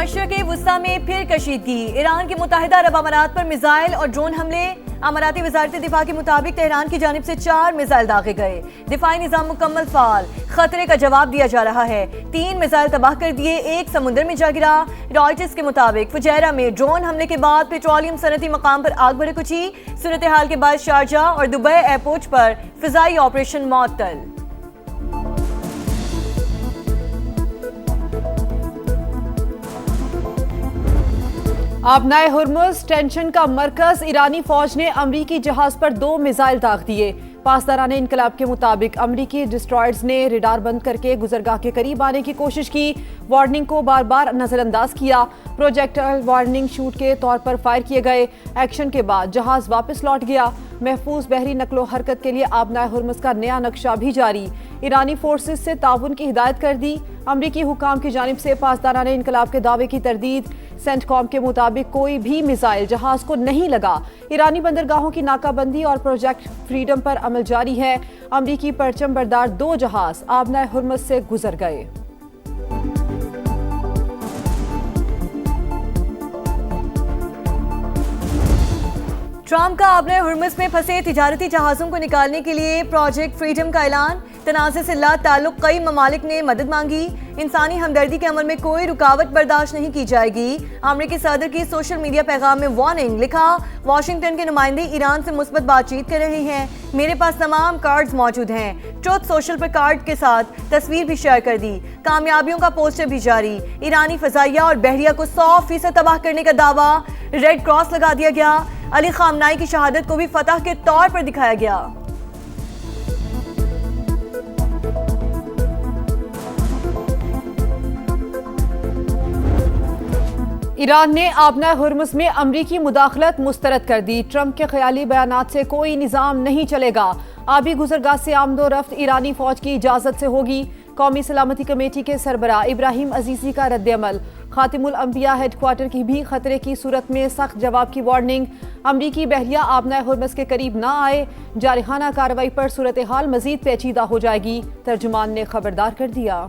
مشرق وسطی میں پھر کشیدگی، ایران کے متحدہ عرب امارات پر میزائل اور ڈرون حملے۔ اماراتی وزارت دفاع کے مطابق تہران کی جانب سے 4 میزائل داغے گئے، دفاعی نظام مکمل فعال، خطرے کا جواب دیا جا رہا ہے۔ 3 میزائل تباہ کر دیے، 1 سمندر میں جا گرا۔ رائٹرز کے مطابق فجیرہ میں ڈرون حملے کے بعد پیٹرولیم صنعتی مقام پر آگ بھڑک اٹھی، صورتحال کے بعد شارجہ اور دبئی ایئرپورٹ پر فضائی آپریشن معطل۔ آبنائے ہرمز ٹینشن کا مرکز، ایرانی فوج نے امریکی جہاز پر 2 میزائل داغ دیے۔ پاسداران انقلاب کے مطابق امریکی ڈسٹرائرز نے ریڈار بند کر کے گزرگاہ کے قریب آنے کی کوشش کی، وارننگ کو بار بار نظر انداز کیا۔ پروجیکٹائل وارننگ شوٹ کے طور پر فائر کیے گئے۔ ایکشن کے بعد جہاز واپس لوٹ گیا۔ محفوظ بحری نقل و حرکت کے لیے آبنائے ہرمز کا نیا نقشہ بھی جاری، ایرانی فورسز سے تعاون کی ہدایت کر دی۔ امریکی حکام کی جانب سے پاسداران انقلاب کے دعوے کی تردید۔ سینٹ کام کے مطابق کوئی بھی میزائل جہاز کو نہیں لگا۔ ایرانی بندرگاہوں کی ناکہ بندی اور پروجیکٹ فریڈم پر عمل جاری ہے۔ امریکی پرچم بردار 2 جہاز آبنائے ہرمز سے گزر گئے۔ ٹرمپ کا آبنائے ہرمز میں پھنسے تجارتی جہازوں کو نکالنے کے لیے پروجیکٹ فریڈم کا اعلان۔ تنازع سے لا تعلق کئی ممالک نے مدد مانگی۔ انسانی ہمدردی کے عمل میں کوئی رکاوٹ برداشت نہیں کی جائے گی۔ امریکی صدر کی سوشل میڈیا پیغام میں وارننگ، لکھا واشنگٹن کے نمائندے ایران سے مثبت بات چیت کر رہے ہیں، میرے پاس تمام کارڈز موجود ہیں۔ ٹروتھ سوشل پر کارڈ کے ساتھ تصویر بھی شیئر کر دی، کامیابیوں کا پوسٹر بھی جاری۔ ایرانی فضائیہ اور بحریہ کو 100% تباہ کرنے کا دعویٰ، ریڈ کراس لگا دیا گیا۔ علی خامنائی کی شہادت کو بھی فتح کے طور پر دکھایا گیا۔ ایران نے آبنائے ہرمز میں امریکی مداخلت مسترد کر دی۔ ٹرمپ کے خیالی بیانات سے کوئی نظام نہیں چلے گا، آبی گزرگاہ سے آمد و رفت ایرانی فوج کی اجازت سے ہوگی۔ قومی سلامتی کمیٹی کے سربراہ ابراہیم عزیزی کا رد عمل۔ خاتم الانبیاء ہیڈ کوارٹر کی بھی خطرے کی صورت میں سخت جواب کی وارننگ۔ امریکی بحریہ آبنائے ہرمز کے قریب نہ آئے، جارحانہ کارروائی پر صورتحال مزید پیچیدہ ہو جائے گی، ترجمان نے خبردار کر دیا۔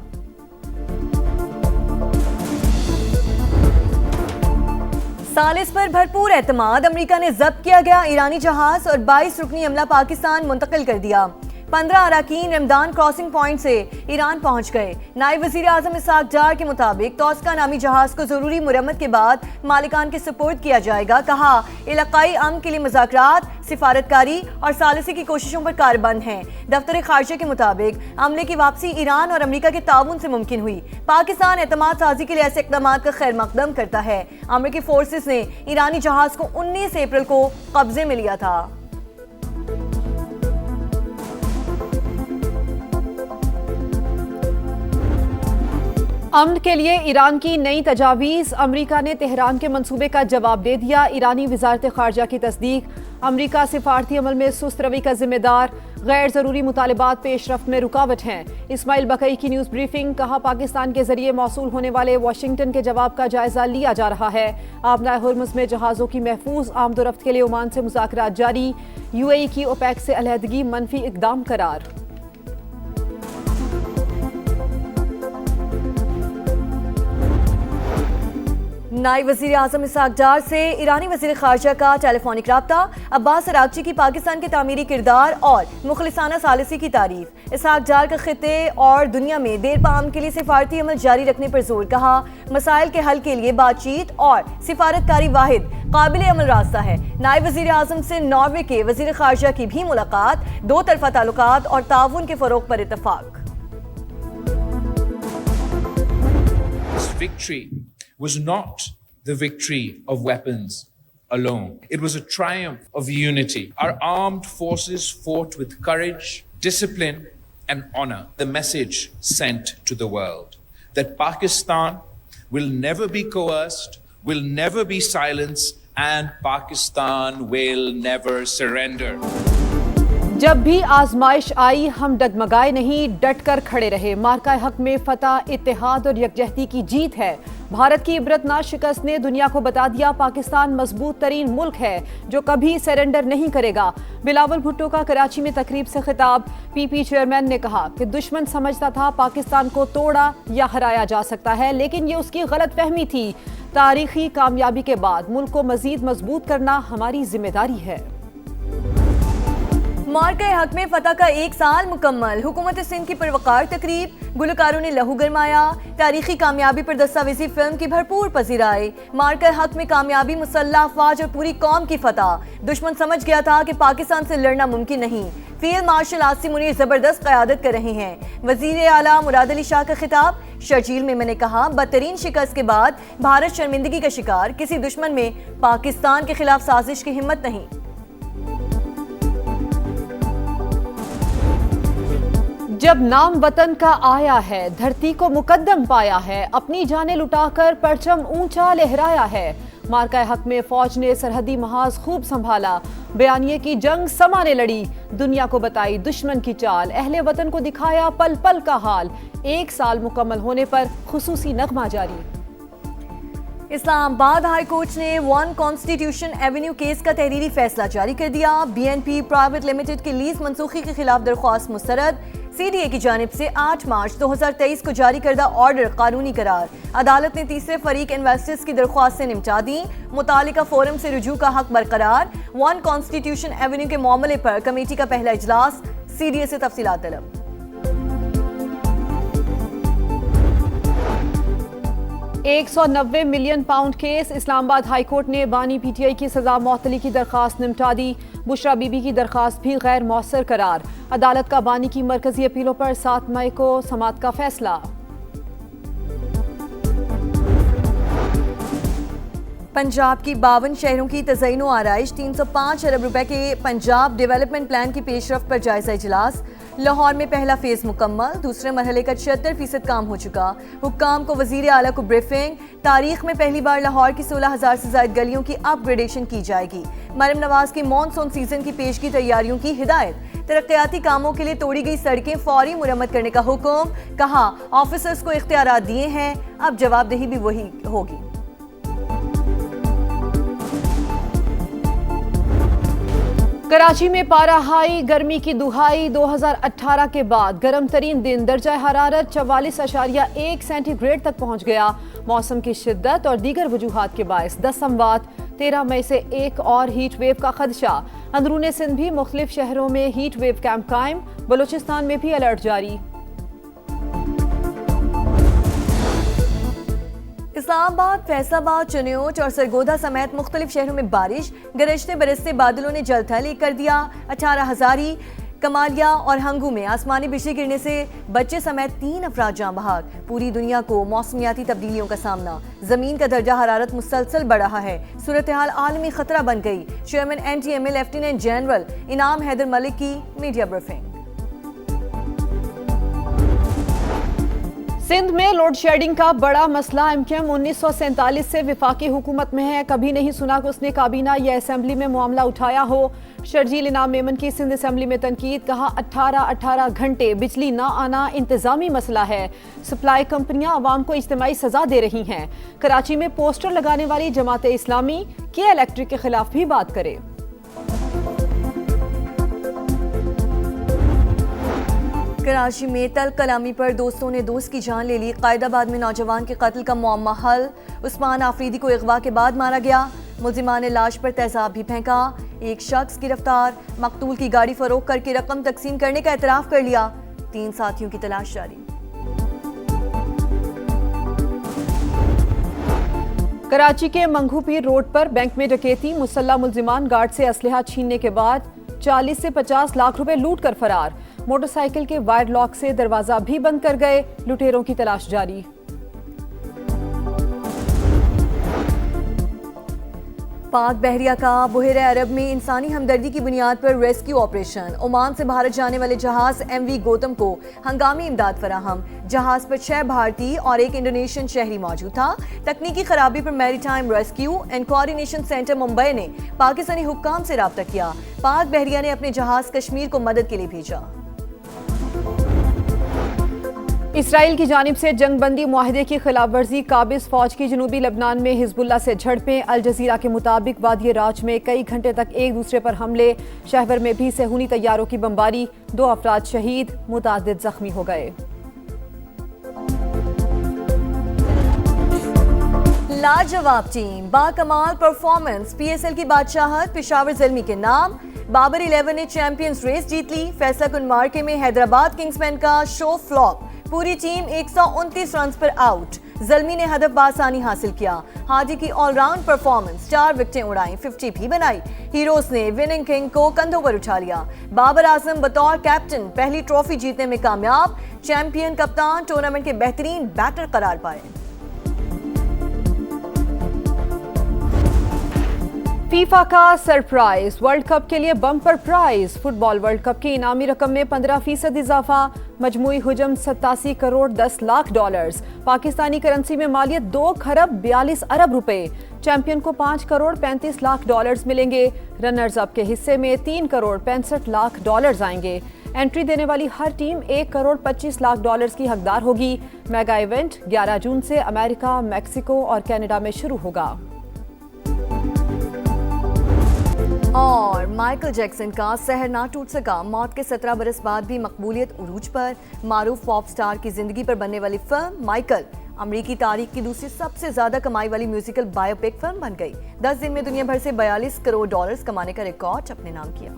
ثالث پر بھرپور اعتماد، امریکہ نے ضبط کیا گیا ایرانی جہاز اور 22 رکنی عملہ پاکستان منتقل کر دیا۔ 15 اراکین رمضان کراسنگ پوائنٹ سے ایران پہنچ گئے۔ نائب وزیر اعظم اسحاق ڈار کے مطابق توسکا نامی جہاز کو ضروری مرمت کے بعد مالکان کے سپرد کیا جائے گا۔ کہا علاقائی امن کے لیے مذاکرات، سفارتکاری اور ثالثی کی کوششوں پر کاربند ہیں۔ دفتر خارجہ کے مطابق عملے کی واپسی ایران اور امریکہ کے تعاون سے ممکن ہوئی۔ پاکستان اعتماد سازی کے لیے ایسے اقدامات کا خیر مقدم کرتا ہے۔ امریکی فورسز نے ایرانی جہاز کو 19 اپریل کو قبضے میں لیا تھا۔ امن کے لیے ایران کی نئی تجاویز، امریکہ نے تہران کے منصوبے کا جواب دے دیا۔ ایرانی وزارت خارجہ کی تصدیق، امریکہ سفارتی عمل میں سست روی کا ذمہ دار، غیر ضروری مطالبات پیش رفت میں رکاوٹ ہیں۔ اسماعیل بقئی کی نیوز بریفنگ، کہا پاکستان کے ذریعے موصول ہونے والے واشنگٹن کے جواب کا جائزہ لیا جا رہا ہے۔ آبنائے ہرمز میں جہازوں کی محفوظ آمد و رفت کے لیے عمان سے مذاکرات جاری، یو اے ای کی اوپیک سے علیحدگی منفی اقدام قرار۔ نائب وزیر اعظم اسحاق ڈار سے ایرانی وزیر خارجہ کا ٹیلی فونک رابطہ، عباس عراقچی کی پاکستان کے تعمیری کردار اور مخلصانہ ثالثی کی تعریف۔ اسحاق ڈار کا خطے اور دنیا میں دیر پا امن کے لیے سفارتی عمل جاری رکھنے پر زور، کہا مسائل کے حل کے لیے بات چیت اور سفارتکاری واحد قابل عمل راستہ ہے۔ نائب وزیر اعظم سے ناروے کے وزیر خارجہ کی بھی ملاقات، 2 طرفہ تعلقات اور تعاون کے فروغ پر اتفاق۔ Was not the victory of weapons alone. It was a triumph of unity. Our armed forces fought with courage, discipline, and honor. The message sent to the world that Pakistan will never be coerced, will never be silenced, and Pakistan will never surrender. جب بھی آزمائش آئی ہم ڈگمگائے نہیں، ڈٹ کر کھڑے رہے۔ مارکہ حق میں فتح اتحاد اور یکجہتی کی جیت ہے۔ بھارت کی عبرتناک شکست نے دنیا کو بتا دیا پاکستان مضبوط ترین ملک ہے جو کبھی سرنڈر نہیں کرے گا۔ بلاول بھٹو کا کراچی میں تقریب سے خطاب۔ پی پی چیئرمین نے کہا کہ دشمن سمجھتا تھا پاکستان کو توڑا یا ہرایا جا سکتا ہے، لیکن یہ اس کی غلط فہمی تھی۔ تاریخی کامیابی کے بعد ملک کو مزید مضبوط کرنا ہماری ذمہ داری ہے۔ مارکہ حق میں فتح کا 1 سال مکمل۔ حکومت سندھ کی پروقار تقریب، گلوکاروں نے لہو گرمایا۔ تاریخی کامیابی پر دستاویزی فلم کی بھرپور پذیرائی۔ مارکہ حق میں کامیابی مسلح افواج اور پوری قوم کی فتح۔ دشمن سمجھ گیا تھا کہ پاکستان سے لڑنا ممکن نہیں۔ فیلڈ مارشل عاصم منیر زبردست قیادت کر رہے ہیں۔ وزیر اعلیٰ مراد علی شاہ کا خطاب۔ شرجیل میں نے کہا بدترین شکست کے بعد بھارت شرمندگی کا شکار، کسی دشمن میں پاکستان کے خلاف سازش کی ہمت نہیں۔ جب نام وطن کا آیا ہے، دھرتی کو مقدم پایا ہے، اپنی جانیں لٹا کر پرچم اونچا لہرایا ہے۔ مارکہ حق میں فوج نے سرحدی محاذ خوب سنبھالا، بیانیے کی جنگ سما نے لڑی، دنیا کو بتائی دشمن کی چال، اہل وطن کو دکھایا پل پل کا حال۔ 1 سال مکمل ہونے پر خصوصی نغمہ جاری۔ اسلام آباد ہائی کورٹ نے 1 کانسٹیٹیوشن ایونیو کیس کا تحریری فیصلہ جاری کر دیا۔ B N P private limited کی لیز منسوخی کے خلاف درخواست مسترد۔ سی ڈی اے کی جانب سے 8 مارچ 2023 کو جاری کردہ آرڈر قانونی قرار۔ عدالت نے تیسرے فریق انویسٹرز کی درخواستیں نمٹا دیں۔ متعلقہ فورم سے رجوع کا حق برقرار۔ 1 کانسٹیٹیوشن ایونیو کے معاملے پر کمیٹی کا پہلا اجلاس، سی ڈی اے سے تفصیلات طلب۔ £190 ملین کیس، اسلام آباد ہائی کورٹ نے بانی پی ٹی آئی کی سزا معطلی کی درخواست نمٹا دی۔ بشرا بی بی کی درخواست بھی غیر مؤثر قرار۔ عدالت کا بانی کی مرکزی اپیلوں پر 7 مئی کو سماعت کا فیصلہ۔ پنجاب کی 52 شہروں کی تزئین و آرائش، 305 ارب روپے کے پنجاب ڈیولپمنٹ پلان کی پیش رفت پر جائزہ اجلاس۔ لاہور میں پہلا فیز مکمل، دوسرے مرحلے کا 76% کام ہو چکا۔ حکام کو وزیر اعلیٰ کو بریفنگ۔ تاریخ میں پہلی بار لاہور کی 16,000 سے زائد گلیوں کی اپ گریڈیشن کی جائے گی۔ مریم نواز کی مانسون سیزن کی پیشگی تیاریوں کی ہدایت۔ ترقیاتی کاموں کے لیے توڑی گئی سڑکیں فوری مرمت کرنے کا حکم، کہا آفیسرز کو اختیارات دیے ہیں، اب جواب دہی بھی وہی ہوگی۔ کراچی میں پارہ ہائی، گرمی کی دہائی۔ 2018 کے بعد گرم ترین دن، درجہ حرارت 44.1 سینٹی گریڈ تک پہنچ گیا۔ موسم کی شدت اور دیگر وجوہات کے باعث 10 اموات۔ 13 مئی سے ایک اور ہیٹ ویو کا خدشہ۔ اندرون سندھ بھی مختلف شہروں میں ہیٹ ویو کیمپ قائم، بلوچستان میں بھی الرٹ جاری۔ اسلام آباد، فیصل آباد، چنیوٹ اور سرگودا سمیت مختلف شہروں میں بارش، گرجتے برستے بادلوں نے جل تھل ایک کر دیا۔ 18 ہزاری، کمالیہ اور ہنگو میں آسمانی بجلی گرنے سے بچے سمیت 3 افراد جاں بحق۔ پوری دنیا کو موسمیاتی تبدیلیوں کا سامنا، زمین کا درجہ حرارت مسلسل بڑھ رہا ہے، صورتحال عالمی خطرہ بن گئی۔ Chairman N T M A lieutenant general Inam Haider ملک کی میڈیا بریفنگ۔ سندھ میں لوڈ شیڈنگ کا بڑا مسئلہ، ایم کیو ایم 1947 سے وفاقی حکومت میں ہے، کبھی نہیں سنا کہ اس نے کابینہ یا اسمبلی میں معاملہ اٹھایا ہو۔ شرجیل انعام میمن کی سندھ اسمبلی میں تنقید، کہا 18 گھنٹے بجلی نہ آنا انتظامی مسئلہ ہے، سپلائی کمپنیاں عوام کو اجتماعی سزا دے رہی ہیں۔ کراچی میں پوسٹر لگانے والی جماعت اسلامی کے الیکٹرک کے خلاف بھی بات کرے۔ کراچی میں تلخ کلامی پر دوستوں نے دوست کی جان لے لی، قائد آباد میں نوجوان کے قتل کا معمہ حل، عثمان آفریدی کو اغوا کے بعد مارا گیا، ملزمان نے لاش پر تیزاب بھی پھینکا، ایک شخص گرفتار، مقتول کی گاڑی فروخت کر کے رقم تقسیم کرنے کا اعتراف کر لیا، 3 ساتھیوں کی تلاش جاری۔ کراچی کے منگھو پیر روڈ پر بینک میں ڈکیتی، مسلح ملزمان گارڈ سے اسلحہ چھیننے کے بعد 40 سے 50 لاکھ روپے لوٹ کر فرار، موٹر سائیکل کے وائر لاک سے دروازہ بھی بند کر گئے، لٹیروں کی تلاش جاری۔ پاک بحریہ کا بحیرہ عرب میں انسانی ہمدردی کی بنیاد پر ریسکیو آپریشن. عمان سے بھارت جانے والے جہاز ایم وی گوتم کو ہنگامی امداد فراہم. جہاز پر 6 بھارتی اور 1 انڈونیشین شہری موجود تھا. تکنیکی خرابی پر میری time rescue and coordination centre Mumbai نے پاکستانی حکام سے رابطہ کیا. پاک بحریہ نے اپنے جہاز کشمیر کو مدد کے لیے بھیجا. اسرائیل کی جانب سے جنگ بندی معاہدے کی خلاف ورزی. قابض فوج کی جنوبی لبنان میں حزب اللہ سے جھڑپیں. الجزیرہ کے مطابق وادی راج میں کئی گھنٹے تک ایک دوسرے پر حملے. شہور میں بھی صہیونی طیاروں کی بمباری. 2 افراد شہید، متعدد زخمی ہو گئے. لاجواب ٹیم، باکمال پرفارمنس، پی ایس ایل کی بادشاہت پشاور زلمی کے نام. بابر 11 نے چیمپئنز ریس جیت لی. فیصلہ کن مارکے میں حیدرآباد کنگز مین کا شو فلاپ. پوری ٹیم 129 رنز پر آؤٹ. زلمی نے ہدف بآسانی حاصل کیا. ہادی کی آل راؤنڈ پرفارمنس، 4 وکٹیں اڑائیں، 50 بھی بنائی. ہیروز نے وننگ کنگ کو کندھوں پر اٹھا لیا. بابر اعظم بطور کیپٹن پہلی ٹرافی جیتنے میں کامیاب. چیمپئن کپتان ٹورنامنٹ کے بہترین بیٹر قرار پائے. فیفا کا سرپرائز، ورلڈ کپ کے لیے بمپر پرائز. فٹ بال ورلڈ کپ کی انعامی رقم میں 15% اضافہ. مجموعی حجم 87 کروڑ 10 لاکھ ڈالرز. پاکستانی کرنسی میں مالیت 2 کھرب 42 ارب روپے. چیمپئن کو 5 کروڑ 35 لاکھ ڈالرز ملیں گے. رنرز اپ کے حصے میں 3 کروڑ 65 لاکھ ڈالرز آئیں گے. انٹری دینے والی ہر ٹیم 1 کروڑ 25 لاکھ ڈالرز کی حقدار ہوگی. میگا ایونٹ 11 جون سے امریکہ، میکسیکو اور کینیڈا میں شروع ہوگا. اور مائیکل جیکسن کا سحر نہ ٹوٹ سکا. موت کے 17 برس بعد بھی مقبولیت عروج پر. معروف پاپ سٹار کی زندگی پر بننے والی فلم مائیکل امریکی تاریخ کی دوسری سب سے زیادہ کمائی والی میوزیکل بایو پک فلم بن گئی. 10 دن میں دنیا بھر سے 42 کروڑ ڈالرز کمانے کا ریکارڈ اپنے نام کیا.